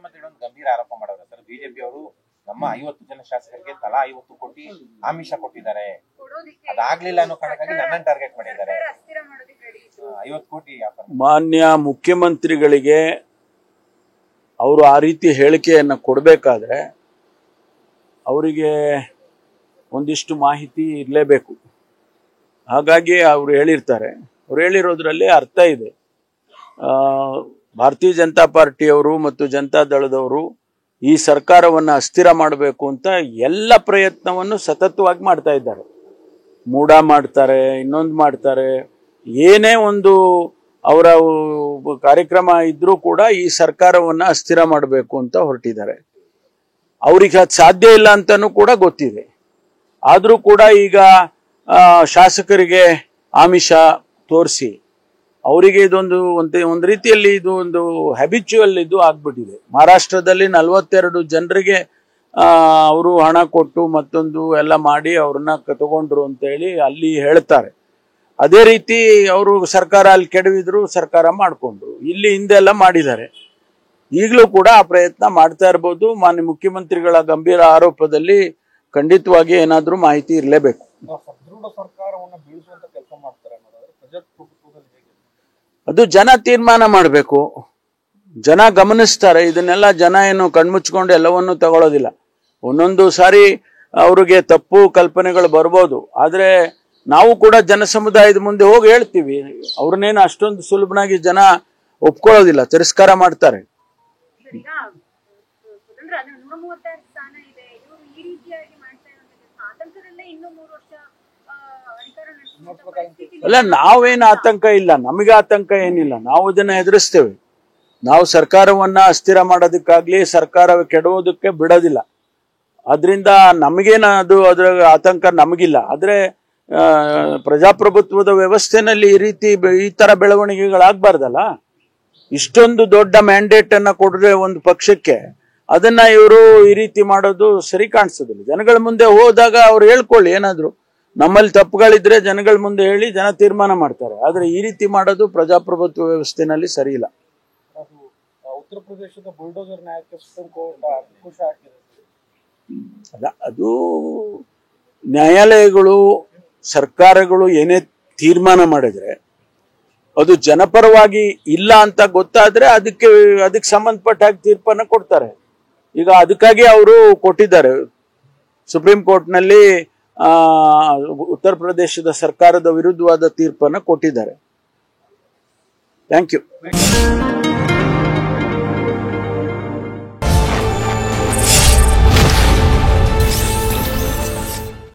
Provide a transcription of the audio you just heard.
ಮುಖ್ಯಮಂತ್ರಿಗಳು ಒಂದು ಗಂಭೀರ ಆರೋಪ ಮಾಡೋರು ಸರ್, ಬಿಜೆಪಿ ಅವರು ನಮ್ಮ 50 ಜನ ಶಾಸಕರಿಗೆ ತಲಾ 50 ಕೋಟಿ ಆಮಿಷ ಕೊಟ್ಟಿದ್ದಾರೆ, ಅದಾಗ್ಲಿಲ್ಲ ಅನ್ನೋ ಕಾರಣಕ್ಕಾಗಿ ನನ್ನನ್ನು ಟಾರ್ಗೆಟ್ ಮಾಡಿದ್ದಾರೆ. 50 ಕೋಟಿ. ಮಾನ್ಯ ಮುಖ್ಯಮಂತ್ರಿಗಳಿಗೆ ಅವರು ಆ ರೀತಿ ಹೇಳಿಕೆಯನ್ನು ಕೊಡಬೇಕಾದ್ರೆ ಅವರಿಗೆ ಒಂದಿಷ್ಟು ಮಾಹಿತಿ ಇರಲೇಬೇಕು. ಹಾಗಾಗಿ ಅವರು ಹೇಳಿರ್ತಾರೆ. ಅವ್ರು ಹೇಳಿರೋದ್ರಲ್ಲಿ ಅರ್ಥ ಇದೆ. ಭಾರತೀಯ ಜನತಾ ಪಾರ್ಟಿಯವರು ಮತ್ತು ಜನತಾ ದಳದವರು ಈ ಸರ್ಕಾರವನ್ನು ಅಸ್ಥಿರ ಮಾಡಬೇಕು ಅಂತ ಎಲ್ಲ ಪ್ರಯತ್ನವನ್ನು ಸತತವಾಗಿ ಮಾಡ್ತಾ ಇದ್ದಾರೆ. ಮೂಡ ಮಾಡ್ತಾರೆ, ಇನ್ನೊಂದು ಮಾಡ್ತಾರೆ. ಏನೇ ಒಂದು ಅವರ ಕಾರ್ಯಕ್ರಮ ಇದ್ರೂ ಕೂಡ ಈ ಸರ್ಕಾರವನ್ನು ಅಸ್ಥಿರ ಮಾಡಬೇಕು ಅಂತ ಹೊರಟಿದ್ದಾರೆ. ಅವ್ರಿಗೆ ಅದು ಸಾಧ್ಯ ಇಲ್ಲ ಅಂತನೂ ಕೂಡ ಗೊತ್ತಿದೆ. ಆದರೂ ಕೂಡ ಈಗ ಶಾಸಕರಿಗೆ ಆಮಿಷ ತೋರಿಸಿ ಅವರಿಗೆ ಇದೊಂದು ಒಂದು ರೀತಿಯಲ್ಲಿ ಇದು ಒಂದು ಹ್ಯಾಬಿಚುವಲ್ ಇದು ಆಗ್ಬಿಟ್ಟಿದೆ. ಮಹಾರಾಷ್ಟ್ರದಲ್ಲಿ 42 ಜನರಿಗೆ ಅವರು ಹಣ ಕೊಟ್ಟು ಮತ್ತೊಂದು ಎಲ್ಲ ಮಾಡಿ ಅವ್ರನ್ನ ತಗೊಂಡ್ರು ಅಂತ ಹೇಳಿ ಅಲ್ಲಿ ಹೇಳ್ತಾರೆ. ಅದೇ ರೀತಿ ಅವರು ಸರ್ಕಾರ ಅಲ್ಲಿ ಕೆಡವಿದ್ರು, ಸರ್ಕಾರ ಮಾಡಿಕೊಂಡ್ರು. ಇಲ್ಲಿ ಹಿಂದೆಲ್ಲ ಮಾಡಿದ್ದಾರೆ. ಈಗಲೂ ಕೂಡ ಆ ಪ್ರಯತ್ನ ಮಾಡ್ತಾ ಇರ್ಬೋದು. ಮಾನ್ಯ ಮುಖ್ಯಮಂತ್ರಿಗಳ ಗಂಭೀರ ಆರೋಪದಲ್ಲಿ ಖಂಡಿತವಾಗಿ ಏನಾದರೂ ಮಾಹಿತಿ ಇರಲೇಬೇಕು. ಅದು ಜನ ತೀರ್ಮಾನ ಮಾಡಬೇಕು. ಜನ ಗಮನಿಸ್ತಾರೆ. ಇದನ್ನೆಲ್ಲ ಜನ ಏನು ಕಣ್ಮುಚ್ಕೊಂಡು ಎಲ್ಲವನ್ನೂ ತಗೊಳ್ಳೋದಿಲ್ಲ. ಒಂದೊಂದು ಸಾರಿ ಅವ್ರಿಗೆ ತಪ್ಪು ಕಲ್ಪನೆಗಳು ಬರ್ಬೋದು. ಆದರೆ ನಾವು ಕೂಡ ಜನ ಸಮುದಾಯದ ಮುಂದೆ ಹೋಗಿ ಹೇಳ್ತೀವಿ. ಅವ್ರನ್ನೇನು ಅಷ್ಟೊಂದು ಸುಲಭನಾಗಿ ಜನ ಒಪ್ಕೊಳ್ಳೋದಿಲ್ಲ, ತಿರಸ್ಕಾರ ಮಾಡ್ತಾರೆ. ಅಲ್ಲ, ನಾವೇನು ಆತಂಕ ಇಲ್ಲ, ನಮಗೆ ಆತಂಕ ಏನಿಲ್ಲ. ನಾವು ಇದನ್ನ ಎದುರಿಸ್ತೇವೆ. ನಾವು ಸರ್ಕಾರವನ್ನ ಅಸ್ಥಿರ ಮಾಡೋದಕ್ಕಾಗ್ಲಿ ಸರ್ಕಾರ ಕೆಡವೋದಕ್ಕೆ ಬಿಡೋದಿಲ್ಲ. ಅದರಿಂದ ನಮಗೇನು ಅದರ ಆತಂಕ ನಮಗಿಲ್ಲ. ಆದ್ರೆ ಪ್ರಜಾಪ್ರಭುತ್ವದ ವ್ಯವಸ್ಥೆನಲ್ಲಿ ಈ ತರ ಬೆಳವಣಿಗೆಗಳಾಗಬಾರ್ದಲ್ಲ. ಇಷ್ಟೊಂದು ದೊಡ್ಡ ಮ್ಯಾಂಡೇಟ್ ಅನ್ನ ಕೊಡ್ರೆ ಒಂದು ಪಕ್ಷಕ್ಕೆ ಅದನ್ನ ಇವರು ಈ ರೀತಿ ಮಾಡೋದು ಸರಿ ಕಾಣಿಸೋದಿಲ್ಲ. ಜನಗಳ ಮುಂದೆ ಹೋದಾಗ ಅವ್ರು ಹೇಳ್ಕೊಳ್ಳಿ, ಏನಾದ್ರು ನಮ್ಮಲ್ಲಿ ತಪ್ಪುಗಳಿದ್ರೆ ಜನಗಳ ಮುಂದೆ ಹೇಳಿ ಜನ ತೀರ್ಮಾನ ಮಾಡ್ತಾರೆ. ಆದ್ರೆ ಈ ರೀತಿ ಮಾಡೋದು ಪ್ರಜಾಪ್ರಭುತ್ವ ವ್ಯವಸ್ಥೆನಲ್ಲಿ ಸರಿ ಇಲ್ಲ. ಉತ್ತರ ಪ್ರದೇಶದ ಬುಲ್ಡೋಸರ್ ನ್ಯಾಯಕ್ಕೆ ಸುಪ್ರೀಂ ಕೋರ್ಟ್ ಅಂಕುಶ ಹಾಕಿದೆ. ಅದು ನ್ಯಾಯಾಲಯಗಳು ಸರ್ಕಾರಗಳು ಏನೇ ತೀರ್ಮಾನ ಮಾಡಿದ್ರೆ ಅದು ಜನಪರವಾಗಿ ಇಲ್ಲ ಅಂತ ಗೊತ್ತಾದ್ರೆ ಅದಕ್ಕೆ ಸಂಬಂಧಪಟ್ಟ ಹಾಗೆ ತೀರ್ಪನ್ನು ಕೊಡ್ತಾರೆ. ಈಗ ಅದಕ್ಕಾಗಿ ಅವರು ಕೊಟ್ಟಿದ್ದಾರೆ. ಸುಪ್ರೀಂ ಕೋರ್ಟ್ನಲ್ಲಿ ಉತ್ತರ ಪ್ರದೇಶದ ಸರ್ಕಾರದ ವಿರುದ್ಧವಾದ ತೀರ್ಪನ್ನು ಕೊಟ್ಟಿದ್ದಾರೆ. Thank you.